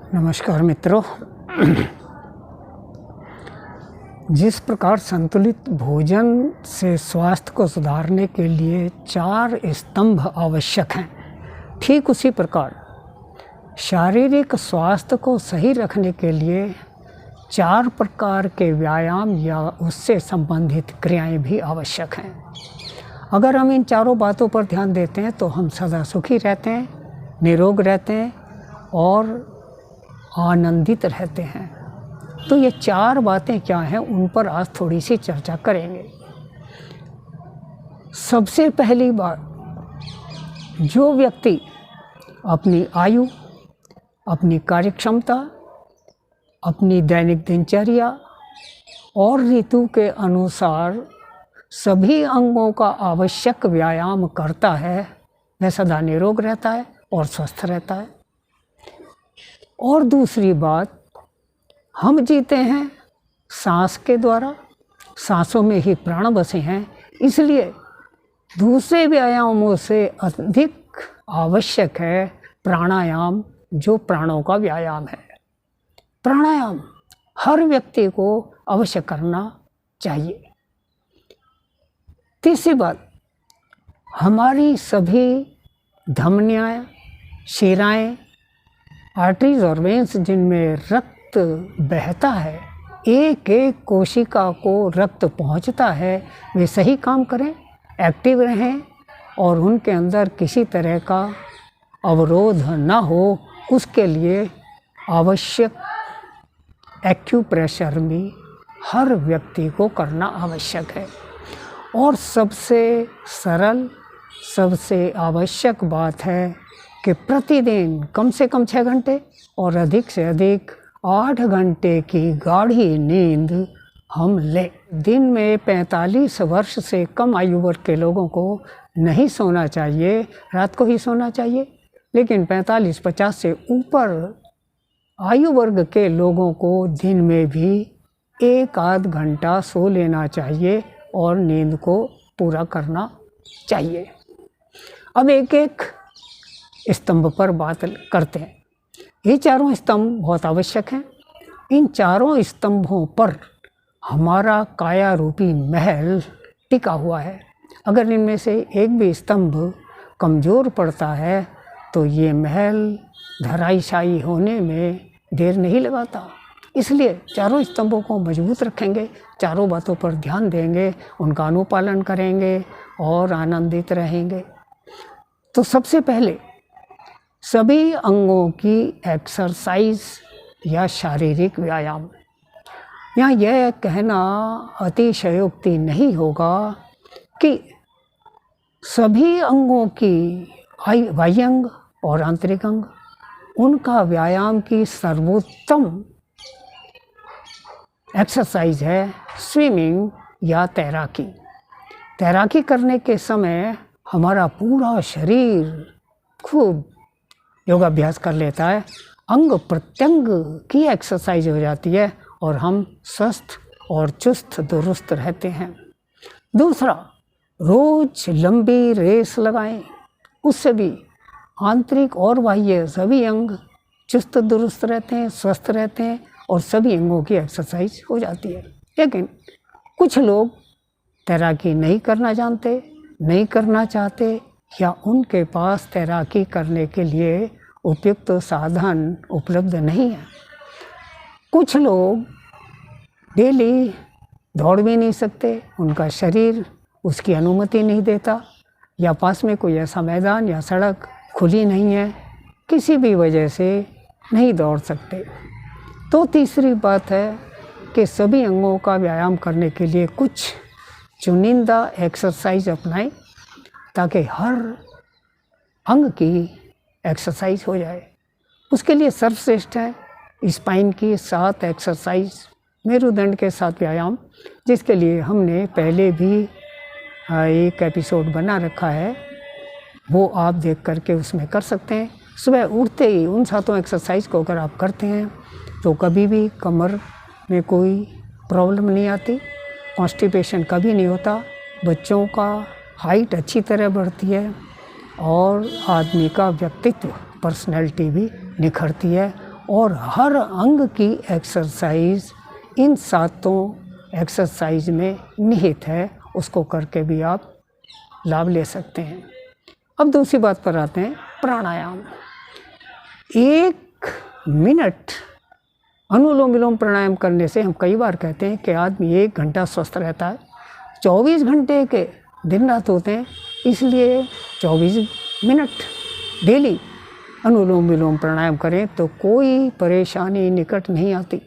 नमस्कार मित्रों। जिस प्रकार संतुलित भोजन से स्वास्थ्य को सुधारने के लिए 4 स्तंभ आवश्यक हैं, ठीक उसी प्रकार शारीरिक स्वास्थ्य को सही रखने के लिए 4 प्रकार के व्यायाम या उससे संबंधित क्रियाएं भी आवश्यक हैं। अगर हम इन चारों बातों पर ध्यान देते हैं तो हम सदा सुखी रहते हैं, निरोग रहते हैं और आनंदित रहते हैं। तो ये 4 बातें क्या हैं, उन पर आज थोड़ी सी चर्चा करेंगे। सबसे पहली बात, जो व्यक्ति अपनी आयु, अपनी कार्यक्षमता, अपनी दैनिक दिनचर्या और ऋतु के अनुसार सभी अंगों का आवश्यक व्यायाम करता है, वह सदा निरोग रहता है और स्वस्थ रहता है। और दूसरी बात, हम जीते हैं सांस के द्वारा, सांसों में ही प्राण बसे हैं, इसलिए दूसरे व्यायामों से अधिक आवश्यक है प्राणायाम, जो प्राणों का व्यायाम है। प्राणायाम हर व्यक्ति को अवश्य करना चाहिए। तीसरी बात, हमारी सभी धमनियाँ, शिराएं, आर्टरीज और वेंस जिनमें रक्त बहता है, एक एक कोशिका को रक्त पहुंचता है, वे सही काम करें, एक्टिव रहें और उनके अंदर किसी तरह का अवरोध न हो, उसके लिए आवश्यक एक्यूप्रेशर भी हर व्यक्ति को करना आवश्यक है। और सबसे सरल, सबसे आवश्यक बात है कि प्रतिदिन कम से कम 6 घंटे और अधिक से अधिक 8 घंटे की गाढ़ी नींद हम लें। दिन में 45 वर्ष से कम आयु वर्ग के लोगों को नहीं सोना चाहिए, रात को ही सोना चाहिए, लेकिन 45-50 से ऊपर आयु वर्ग के लोगों को दिन में भी 1-8 घंटा सो लेना चाहिए और नींद को पूरा करना चाहिए। अब एक एक स्तंभ पर बात करते हैं। ये चारों स्तंभ बहुत आवश्यक हैं। इन चारों स्तंभों पर हमारा काया रूपी महल टिका हुआ है। अगर इनमें से एक भी स्तंभ कमज़ोर पड़ता है तो ये महल धराशायी होने में देर नहीं लगाता। इसलिए चारों स्तंभों को मजबूत रखेंगे, चारों बातों पर ध्यान देंगे, उनका अनुपालन करेंगे और आनंदित रहेंगे। तो सबसे पहले सभी अंगों की एक्सरसाइज या शारीरिक व्यायाम। यहाँ यह कहना अतिशयोक्ति नहीं होगा कि सभी अंगों की बाह्य अंग और आंतरिक अंग, उनका व्यायाम की सर्वोत्तम एक्सरसाइज है स्विमिंग या तैराकी। तैराकी करने के समय हमारा पूरा शरीर खूब योगाभ्यास कर लेता है, अंग प्रत्यंग की एक्सरसाइज हो जाती है और हम स्वस्थ और चुस्त दुरुस्त रहते हैं। दूसरा, रोज लंबी रेस लगाएं, उससे भी आंतरिक और बाह्य सभी अंग चुस्त दुरुस्त रहते हैं, स्वस्थ रहते हैं और सभी अंगों की एक्सरसाइज हो जाती है। लेकिन कुछ लोग तैराकी नहीं करना जानते, नहीं करना चाहते, या उनके पास तैराकी करने के लिए उपयुक्त साधन उपलब्ध नहीं है। कुछ लोग डेली दौड़ भी नहीं सकते, उनका शरीर उसकी अनुमति नहीं देता, या पास में कोई ऐसा मैदान या सड़क खुली नहीं है, किसी भी वजह से नहीं दौड़ सकते। तो तीसरी बात है कि सभी अंगों का व्यायाम करने के लिए कुछ चुनिंदा एक्सरसाइज अपनाएं ताकि हर अंग की एक्सरसाइज हो जाए। उसके लिए सर्वश्रेष्ठ है स्पाइन की 7 एक्सरसाइज, मेरुदंड के 7 व्यायाम, जिसके लिए हमने पहले भी एक एपिसोड बना रखा है, वो आप देख करके उसमें कर सकते हैं। सुबह उठते ही उन 7 एक्सरसाइज को अगर आप करते हैं तो कभी भी कमर में कोई प्रॉब्लम नहीं आती, कॉन्स्टिपेशन कभी नहीं होता, बच्चों का हाइट अच्छी तरह बढ़ती है और आदमी का व्यक्तित्व, पर्सनैलिटी भी निखरती है और हर अंग की एक्सरसाइज इन 7 एक्सरसाइज में निहित है, उसको करके भी आप लाभ ले सकते हैं। अब दूसरी बात पर आते हैं, प्राणायाम। 1 मिनट अनुलोम विलोम प्राणायाम करने से हम कई बार कहते हैं कि आदमी 1 घंटा स्वस्थ रहता है। 24 घंटे के दिन रात होते हैं, इसलिए 24 मिनट डेली अनुलोम विलोम प्राणायाम करें तो कोई परेशानी निकट नहीं आती।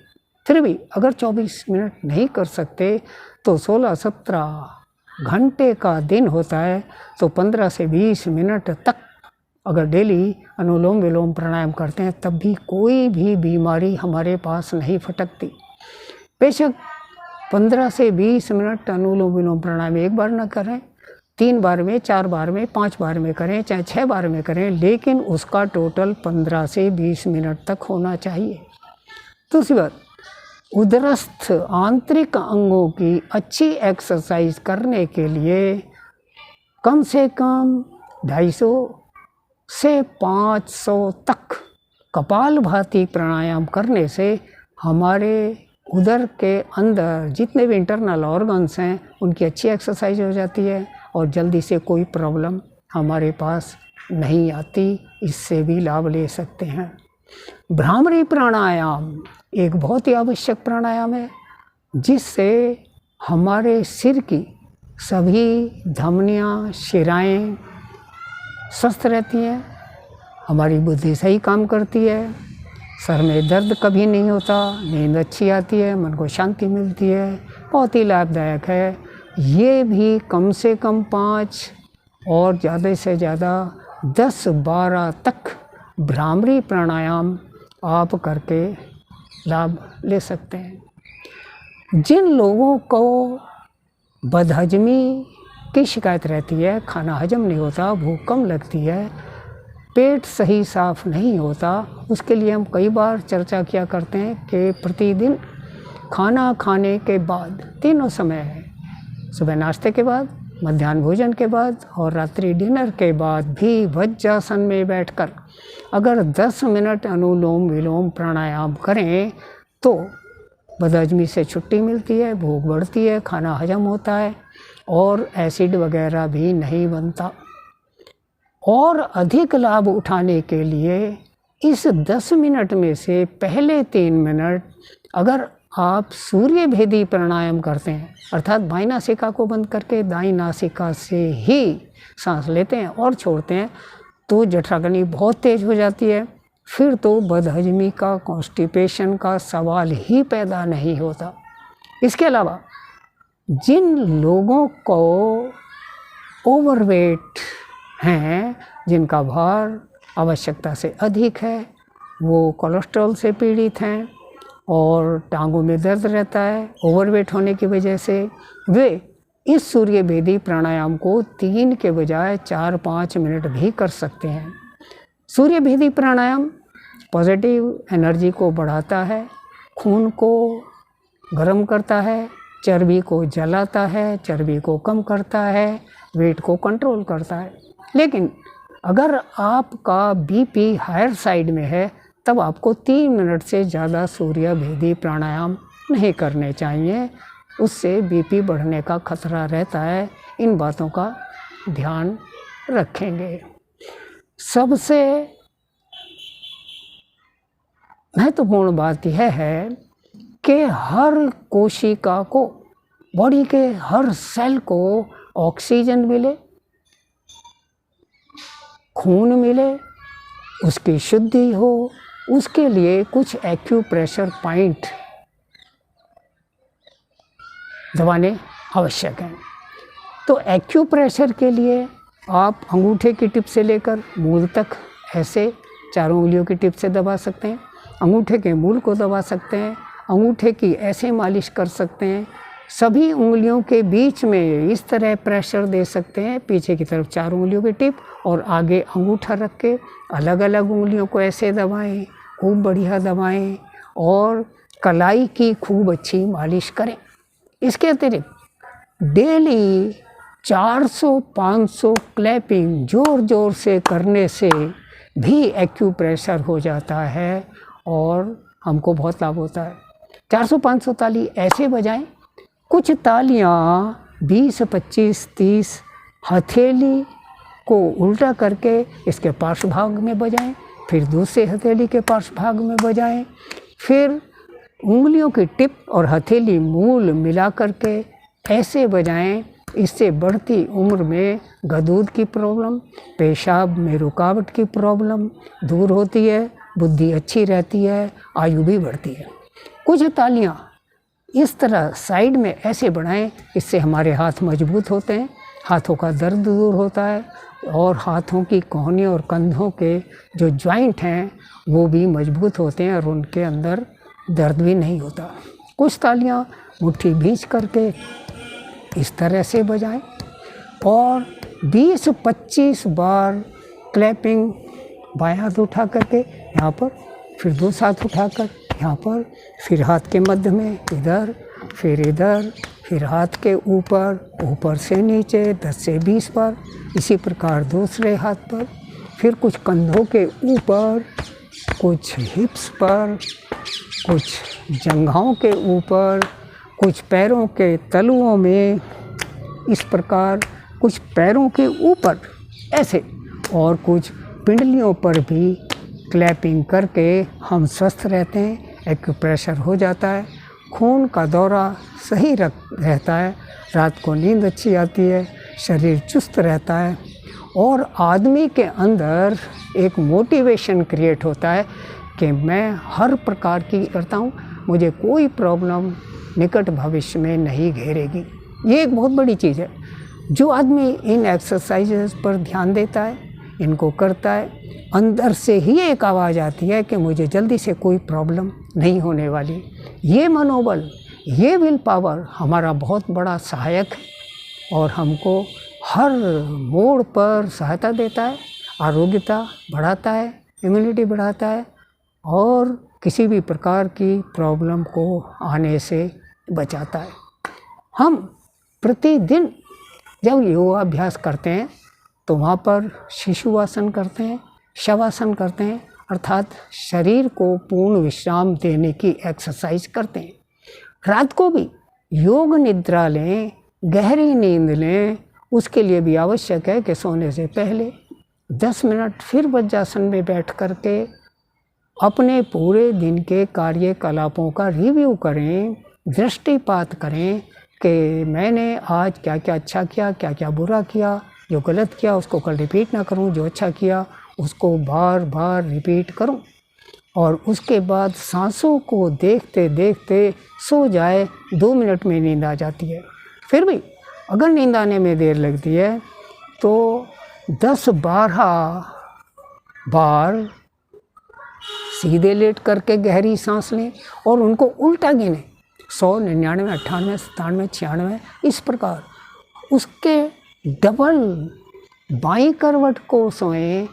फिर भी अगर 24 मिनट नहीं कर सकते तो 16-17 घंटे का दिन होता है, तो 15 से 20 मिनट तक अगर डेली अनुलोम विलोम प्राणायाम करते हैं तब भी कोई भी बीमारी हमारे पास नहीं फटकती। बेशक 15 से 20 मिनट अनुलोम विलोम प्राणायाम एक बार न करें, 3 बार में, 4 बार में, 5 बार में करें, चाहे 6 बार में करें, लेकिन उसका टोटल 15 से 20 मिनट तक होना चाहिए। दूसरी बात, उदरस्थ आंतरिक अंगों की अच्छी एक्सरसाइज करने के लिए कम से कम 250 से 500 तक कपालभाति प्राणायाम करने से हमारे उदर के अंदर जितने भी इंटरनल ऑर्गन्स हैं उनकी अच्छी एक्सरसाइज हो जाती है और जल्दी से कोई प्रॉब्लम हमारे पास नहीं आती। इससे भी लाभ ले सकते हैं। भ्रामरी प्राणायाम एक बहुत ही आवश्यक प्राणायाम है, जिससे हमारे सिर की सभी धमनियाँ, शिराएं स्वस्थ रहती हैं, हमारी बुद्धि सही काम करती है, सर में दर्द कभी नहीं होता, नींद अच्छी आती है, मन को शांति मिलती है, बहुत ही लाभदायक है। ये भी कम से कम 5 और ज़्यादा से ज़्यादा 10-12 तक भ्रामरी प्राणायाम आप करके लाभ ले सकते हैं। जिन लोगों को बदहजमी की शिकायत रहती है, खाना हजम नहीं होता, भूख कम लगती है, पेट सही साफ नहीं होता, उसके लिए हम कई बार चर्चा किया करते हैं कि प्रतिदिन खाना खाने के बाद, तीनों समय है, सुबह नाश्ते के बाद, मध्याह्न भोजन के बाद और रात्रि डिनर के बाद भी वज्रासन में बैठकर अगर 10 मिनट अनुलोम विलोम प्राणायाम करें तो बदहजमी से छुट्टी मिलती है, भूख बढ़ती है, खाना हजम होता है और एसिड वगैरह भी नहीं बनता। और अधिक लाभ उठाने के लिए इस 10 मिनट में से पहले 3 मिनट अगर आप सूर्य भेदी प्राणायाम करते हैं, अर्थात बाईं नासिका को बंद करके दाईं नासिका से ही सांस लेते हैं और छोड़ते हैं, तो जठराग्नि बहुत तेज हो जाती है। फिर तो बदहजमी का, कॉन्स्टिपेशन का सवाल ही पैदा नहीं होता। इसके अलावा जिन लोगों को ओवरवेट हैं, जिनका भार आवश्यकता से अधिक है, वो कोलेस्ट्रॉल से पीड़ित हैं और टांगों में दर्द रहता है ओवरवेट होने की वजह से, वे इस सूर्य भेदी प्राणायाम को 3 के बजाय 4-5 मिनट भी कर सकते हैं। सूर्य भेदी प्राणायाम पॉजिटिव एनर्जी को बढ़ाता है, खून को गर्म करता है, चर्बी को जलाता है, चर्बी को कम करता है, वेट को कंट्रोल करता है। लेकिन अगर आपका बीपी हायर साइड में है तब आपको 3 मिनट से ज़्यादा सूर्य भेदी प्राणायाम नहीं करने चाहिए, उससे बीपी बढ़ने का खतरा रहता है। इन बातों का ध्यान रखेंगे। सबसे महत्वपूर्ण बात यह है कि हर कोशिका को, बॉडी के हर सेल को ऑक्सीजन मिले, खून मिले, उसकी शुद्धि हो, उसके लिए कुछ एक्यूप्रेशर पॉइंट दबाने आवश्यक हैं। तो एक्यूप्रेशर के लिए आप अंगूठे की टिप से लेकर मूल तक ऐसे 4 उंगलियों की टिप से दबा सकते हैं, अंगूठे के मूल को दबा सकते हैं, अंगूठे की ऐसे मालिश कर सकते हैं, सभी उंगलियों के बीच में इस तरह प्रेशर दे सकते हैं, पीछे की तरफ 4 उंगलियों की टिप और आगे अंगूठा रख के अलग अलग उंगलियों को ऐसे दबाएं, खूब बढ़िया दबाएं और कलाई की खूब अच्छी मालिश करें। इसके अतिरिक्त डेली 400-500 क्लैपिंग जोर जोर से करने से भी एक्यूप्रेशर हो जाता है और हमको बहुत लाभ होता है। 400-500 ताली ऐसे बजाएं। कुछ तालियाँ 20, 25, 30 हथेली को उल्टा करके इसके पार्श्व भाग में बजाएं, फिर दूसरे हथेली के पार्श्व भाग में बजाएं, फिर उंगलियों की टिप और हथेली मूल मिला करके ऐसे बजाएं। इससे बढ़ती उम्र में गदूद की प्रॉब्लम, पेशाब में रुकावट की प्रॉब्लम दूर होती है, बुद्धि अच्छी रहती है, आयु भी बढ़ती है। कुछ तालियां इस तरह साइड में ऐसे बढ़ाएं, इससे हमारे हाथ मजबूत होते हैं, हाथों का दर्द दूर होता है और हाथों की कोहनी और कंधों के जो जॉइंट हैं वो भी मजबूत होते हैं और उनके अंदर दर्द भी नहीं होता। कुछ तालियां मुट्ठी भींच करके इस तरह से बजाएं और 20-25 बार क्लैपिंग, बाएं हाथ उठा करके यहाँ पर, फिर दूसरा हाथ उठाकर यहाँ पर, फिर हाथ के मध्य में इधर, फिर इधर, फिर हाथ के ऊपर, ऊपर से नीचे 10 से 20 बार, इसी प्रकार दूसरे हाथ पर, फिर कुछ कंधों के ऊपर, कुछ हिप्स पर, कुछ जंघाओं के ऊपर, कुछ पैरों के तलुओं में, इस प्रकार कुछ पैरों के ऊपर ऐसे, और कुछ पिंडलियों पर भी क्लैपिंग करके हम स्वस्थ रहते हैं। एक्यूप्रेशर हो जाता है, खून का दौरा सही रहता है, रात को नींद अच्छी आती है, शरीर चुस्त रहता है और आदमी के अंदर एक मोटिवेशन क्रिएट होता है कि मैं हर प्रकार की करता हूँ, मुझे कोई प्रॉब्लम निकट भविष्य में नहीं घेरेगी। ये एक बहुत बड़ी चीज़ है। जो आदमी इन एक्सरसाइजेस पर ध्यान देता है, इनको करता है, अंदर से ही एक आवाज़ आती है कि मुझे जल्दी से कोई प्रॉब्लम नहीं होने वाली। ये मनोबल, ये विल पावर हमारा बहुत बड़ा सहायक है और हमको हर मोड़ पर सहायता देता है, आरोग्यता बढ़ाता है, इम्यूनिटी बढ़ाता है और किसी भी प्रकार की प्रॉब्लम को आने से बचाता है। हम प्रतिदिन जब योगाभ्यास करते हैं तो वहाँ पर शिशुआसन करते हैं, शवासन करते हैं, अर्थात शरीर को पूर्ण विश्राम देने की एक्सरसाइज करते हैं। रात को भी योग निद्रा लें, गहरी नींद लें, उसके लिए भी आवश्यक है कि सोने से पहले 10 मिनट फिर वज्रासन में बैठ करके अपने पूरे दिन के कार्यकलापों का रिव्यू करें, दृष्टिपात करें कि मैंने आज क्या क्या अच्छा किया, क्या क्या बुरा किया, जो गलत किया उसको कल रिपीट ना करूं, जो अच्छा किया उसको बार बार रिपीट करूं और उसके बाद सांसों को देखते देखते सो जाए। 2 मिनट में नींद आ जाती है। फिर भी अगर नींद आने में देर लगती है तो 10-12 बार सीधे लेट करके गहरी सांस लें और उनको उल्टा गिनें, 100, 99, 98, 97, 96, इस प्रकार। उसके डबल बाईं करवट को सोएं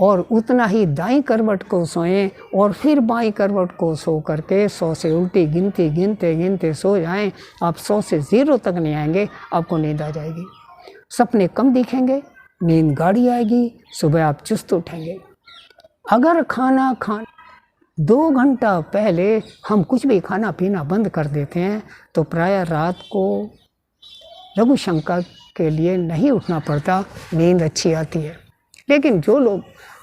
और उतना ही दाईं करवट को सोएं और फिर बाईं करवट को सो करके 100 से उल्टी गिनती गिनते गिनते सो जाएं। आप 100 से 0 तक नहीं आएंगे, आपको नींद आ जाएगी। सपने कम दिखेंगे, नींद गाढ़ी आएगी, सुबह आप चुस्त उठेंगे। अगर खाना 2 घंटा पहले हम कुछ भी खाना पीना बंद कर देते हैं तो प्रायः रात को लघु शंका के लिए नहीं उठना पड़ता, नींद अच्छी आती है। लेकिन जो लोग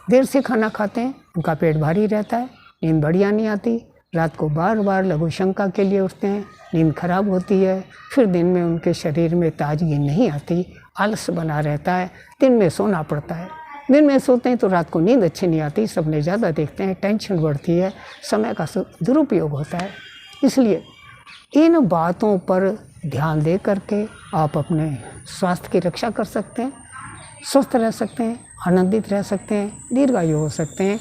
देर से खाना खाते हैं उनका पेट भारी रहता है, नींद बढ़िया नहीं आती, रात को बार बार लघु शंका के लिए उठते हैं, नींद खराब होती है, फिर दिन में उनके शरीर में ताजगी नहीं आती, आलस बना रहता है, दिन में सोना पड़ता है। दिन में सोते हैं तो रात को नींद अच्छी नहीं आती, सपने ज़्यादा देखते हैं, टेंशन बढ़ती है, समय का दुरुपयोग होता है। इसलिए इन बातों पर ध्यान दे करके आप अपने स्वास्थ्य की रक्षा कर सकते हैं, स्वस्थ रह सकते हैं, आनंदित रह सकते हैं, दीर्घायु हो सकते हैं।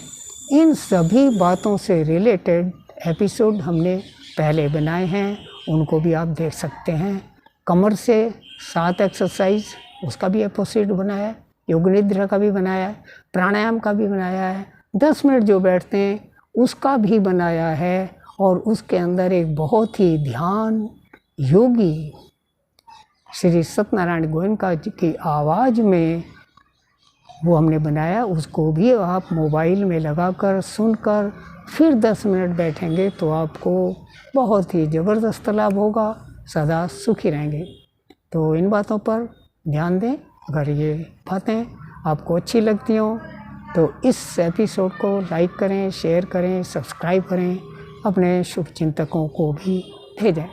इन सभी बातों से रिलेटेड एपिसोड हमने पहले बनाए हैं, उनको भी आप देख सकते हैं। कमर से 7 एक्सरसाइज, उसका भी एपिसोड बनाया है, योग निद्रा का भी बनाया है, प्राणायाम का भी बनाया है, 10 मिनट जो बैठते हैं उसका भी बनाया है और उसके अंदर एक बहुत ही ध्यान योगी श्री सत्यनारायण गोयनका जी की आवाज़ में वो हमने बनाया, उसको भी आप मोबाइल में लगाकर सुनकर फिर 10 मिनट बैठेंगे तो आपको बहुत ही ज़बरदस्त लाभ होगा, सदा सुखी रहेंगे। तो इन बातों पर ध्यान दें। अगर ये बातें आपको अच्छी लगती हों तो इस एपिसोड को लाइक करें, शेयर करें, सब्सक्राइब करें, अपने शुभचिंतकों को भी भेजें।